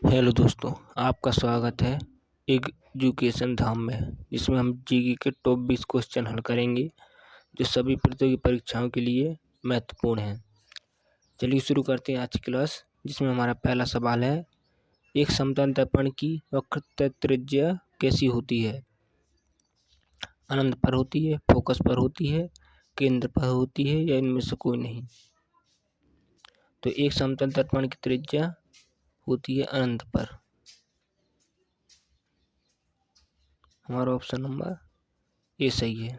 Hello दोस्तों, आपका स्वागत है एजुकेशन धाम में, जिसमें हम जीके के टॉप 20 क्वेश्चन हल करेंगे जो सभी प्रतियोगी परीक्षाओं के लिए महत्वपूर्ण हैं। चलिए शुरू करते हैं आज की क्लास, जिसमें हमारा पहला सवाल है, एक समतल दर्पण की वक्रता त्रिज्या कैसी होती है? अनंत पर होती है, फोकस पर होती है, केंद्र पर होती है या इनमें से कोई नहीं? तो एक समतल दर्पण की त्रिज्या होती है अनंत पर। हमारा ऑप्शन नंबर ए सही है।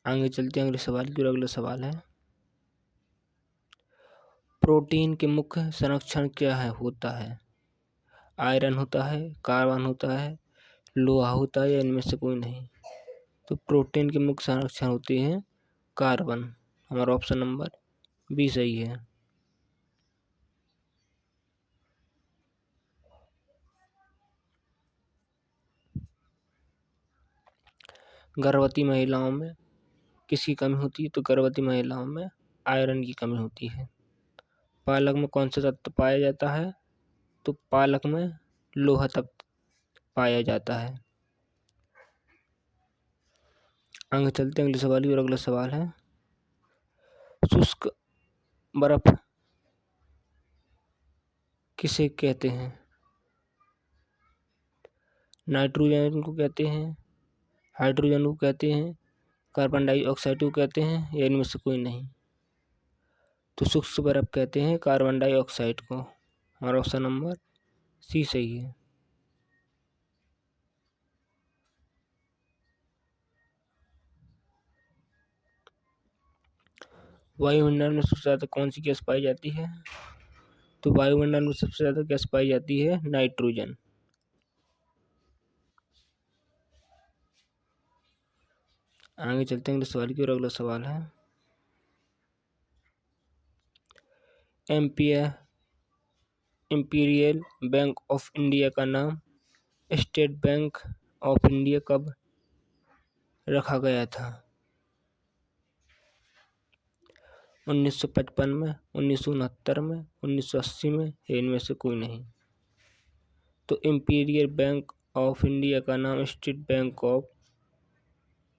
आगे चलते हैं अगले सवाल की ओर। अगला सवाल है, प्रोटीन के मुख्य संरक्षण क्या होता है? आयरन होता है, कार्बन होता है, लोहा होता है या इनमें से कोई नहीं? तो प्रोटीन के मुख्य संरक्षण होते हैं कार्बन। हमारा ऑप्शन नंबर बी सही है। गर्भवती महिलाओं में किसकी कमी होती है? तो गर्भवती महिलाओं में आयरन की कमी होती है। पालक में कौन सा तत्व पाया जाता है? तो पालक में लोहा तत्व पाया जाता है। आगे चलते हैं अगले सवाल की ओर। अगला सवाल है, शुष्क बर्फ किसे कहते हैं? नाइट्रोजन को कहते हैं, हाइड्रोजन को कहते हैं, कार्बन डाइऑक्साइड को कहते हैं या इनमें से कोई नहीं? तो शुष्क बर्फ कहते हैं कार्बन डाइऑक्साइड को। हमारा ऑप्शन नंबर सी सही है। वायुमंडल में सबसे ज्यादा कौन सी गैस पाई जाती है? तो वायुमंडल में सबसे ज्यादा गैस पाई जाती है नाइट्रोजन। आगे चलते हैं अगले सवाल की ओर। अगला सवाल है, इंपीरियल बैंक ऑफ इंडिया का नाम स्टेट बैंक ऑफ इंडिया कब रखा गया था? 1955 में, 1969 में, 1980 में या इनमें से कोई नहीं? तो इंपीरियल बैंक ऑफ इंडिया का नाम स्टेट बैंक ऑफ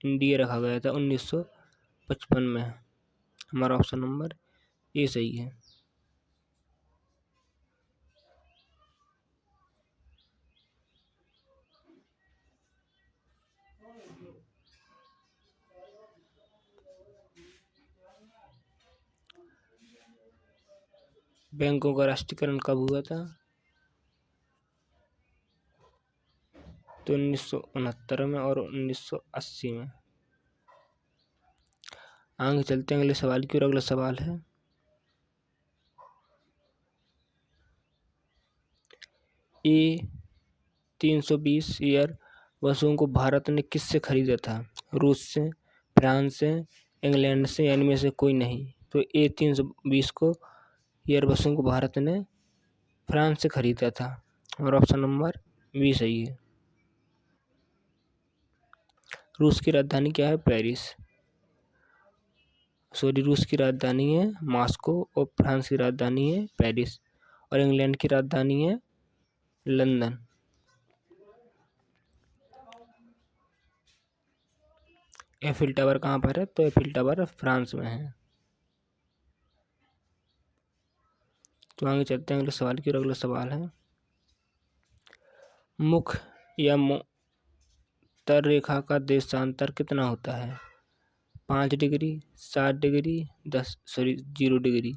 इंडिया रखा गया था 1955 में। हमारा ऑप्शन नंबर ए सही है। बैंकों का राष्ट्रीयकरण कब हुआ था? तो 1969 में और 1980 में। आगे चलते हैं अगले सवाल की ओर। अगला सवाल है, ए 320 एयर बसों को भारत ने किससे खरीदा था? रूस से, फ्रांस से, इंग्लैंड से या इनमें से कोई नहीं? तो ए 320 को एयर बसों को भारत ने फ्रांस से खरीदा था। और ऑप्शन नंबर बी सही है। रूस की राजधानी क्या है? पेरिस। रूस की राजधानी है मॉस्को और फ्रांस की राजधानी है पेरिस और इंग्लैंड की राजधानी है लंदन। एफिल टावर कहाँ पर है? तो एफिल टावर फ्रांस में है। तो आगे चलते हैं अगले सवाल की ओर। अगला सवाल है, मुख या तर रेखा का देशांतर कितना होता है? 5 डिग्री, 7 डिग्री, 0 डिग्री?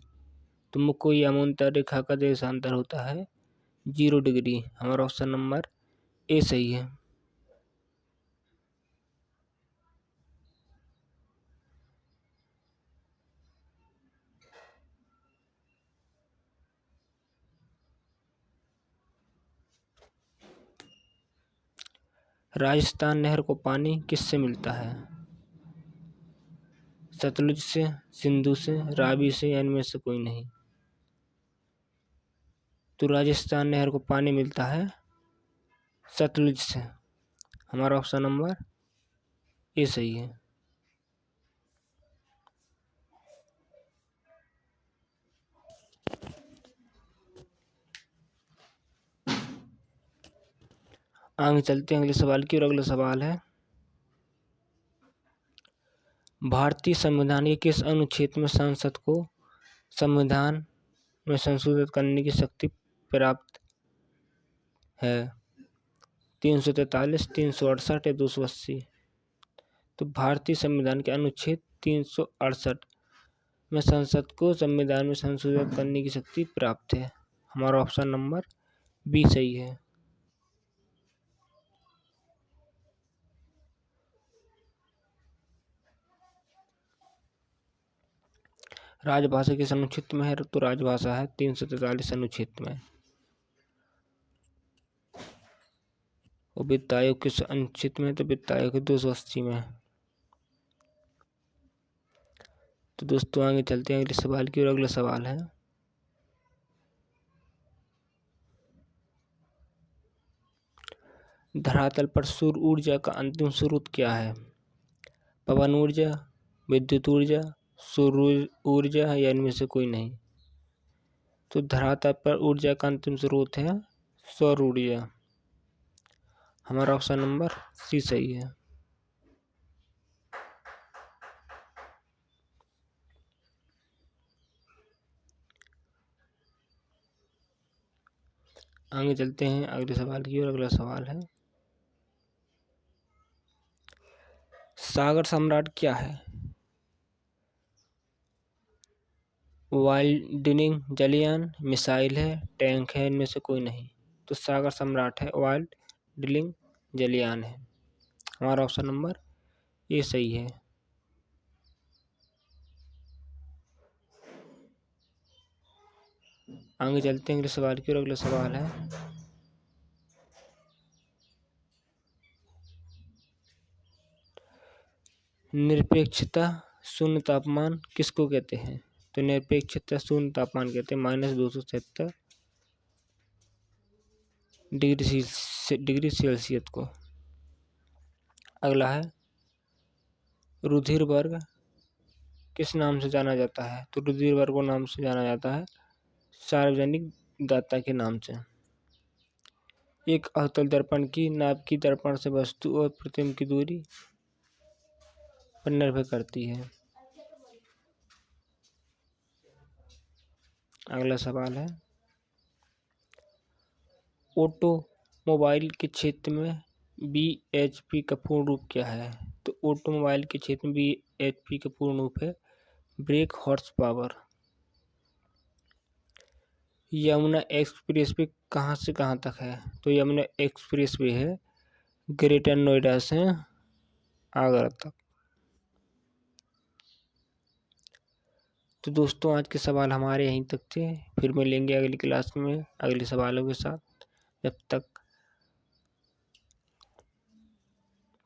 तो मुख या मूंतर रेखा का देशांतर होता है 0 डिग्री। हमारा ऑप्शन नंबर ए सही है। राजस्थान नहर को पानी किससे मिलता है? सतलुज से, सिंधु से, रावी से या इनमें से कोई नहीं? तो राजस्थान नहर को पानी मिलता है सतलुज से। हमारा ऑप्शन नंबर ए सही है। आगे चलते हैं अगले सवाल की। और अगला सवाल है, भारतीय संविधान के किस अनुच्छेद में संसद को संविधान में संशोधित करने की शक्ति प्राप्त है? 343, 368 या 280? तो भारतीय संविधान के अनुच्छेद 368 में संसद को संविधान में संशोधित करने की शक्ति प्राप्त है। हमारा ऑप्शन नंबर बी सही है। राजभाषा किस अनुच्छेद में है? तो राजभाषा है 343 अनुच्छेद में। और वित्त आयोग किस अनुच्छेद में? तो वित्त आयोग 280 में। तो दोस्तों आगे चलते हैं अगले सवाल की। और अगला सवाल है, धरातल पर सौर ऊर्जा का अंतिम स्रोत क्या है? पवन ऊर्जा, विद्युत ऊर्जा, सौर ऊर्जा या इनमें से कोई नहीं? तो धरातल पर ऊर्जा का अंतिम स्रोत है सौर ऊर्जा। हमारा ऑप्शन नंबर सी सही है। आगे चलते हैं अगले सवाल की। और अगला सवाल है, सागर सम्राट क्या है? वाइल्डिंग जलयान, मिसाइल है, टैंक है, इनमें से कोई नहीं? तो सागर सम्राट है वाइल्डिंग जलयान है। हमारा ऑप्शन नंबर ए सही है। आगे चलते हैं अगले सवाल की। और अगला सवाल है, निरपेक्षता शून्य तापमान किसको कहते हैं? तो निरपेक्षता शून्य तापमान कहते हैं -277 डिग्री सेल्सियस को। अगला है, रुधिर वर्ग किस नाम से जाना जाता है? तो रुधिर वर्ग को नाम से जाना जाता है सार्वजनिक दाता के नाम से। एक अवतल दर्पण की नाभ की दर्पण से वस्तु और प्रतिबिंब की दूरी पर निर्भर करती है। अगला सवाल है, ऑटोमोबाइल के क्षेत्र में BHP का पूर्ण रूप क्या है? तो ऑटोमोबाइल के क्षेत्र में BHP का पूर्ण रूप है break horse power. Yamuna express way कहाँ से कहाँ तक है? तो यमुना एक्सप्रेस वे है ग्रेटर नोएडा से आगरा तक। तो दोस्तों आज के सवाल हमारे यहीं तक थे। फिर मिलेंगे अगली क्लास में अगले सवालों के साथ। जब तक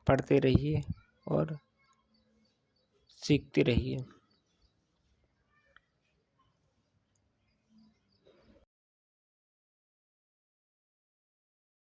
पढ़ते रहिए और सीखते रहिए।